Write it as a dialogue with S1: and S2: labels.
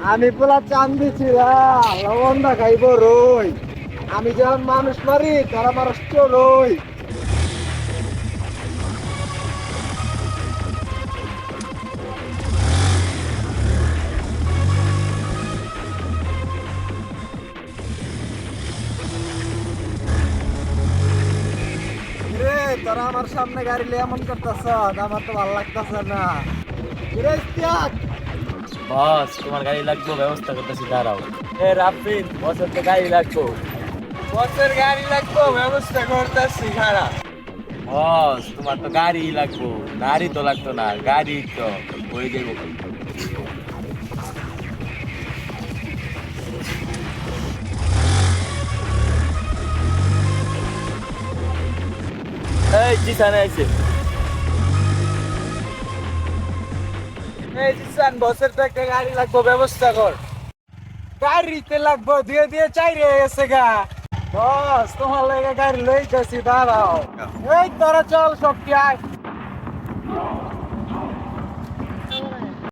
S1: আমি পোলা চান দিছিলাম লবণটা খাইব রই। আমি যখন মানুষ মারি তারা মানুষ চলই। রে তোরা আমার সামনে গাড়ি লিয়ে এমন করতেছ, আমার তো ভালো লাগতেছে না। রে ত্যাগ।
S2: বস তোমার গাড়ি লাগবে, ব্যবস্থা করতেছি, দাঁড়াও। এ রাফিন, বসের তো গাড়ি লাগবে।
S1: বসের গাড়ি লাগবো, ব্যবস্থা করতেছি খারাপ।
S2: বস তোমার তো গাড়ি লাগবে, নারী তো লাগতো না, গাড়ি তো হয়ে যাবো। এই জিসান আইছে।
S1: এই জিসান, বসের তো একটা গাড়ি লাগবো, ব্যবস্থা কর। গাড়িতে লাগবো, দিয়ে দিয়ে চাইরে গেছে গা। বস তোমার লাগে গাড়ি লই যাচ্ছি, দাঁড়াও। এই তোরা চল সব কি আয়।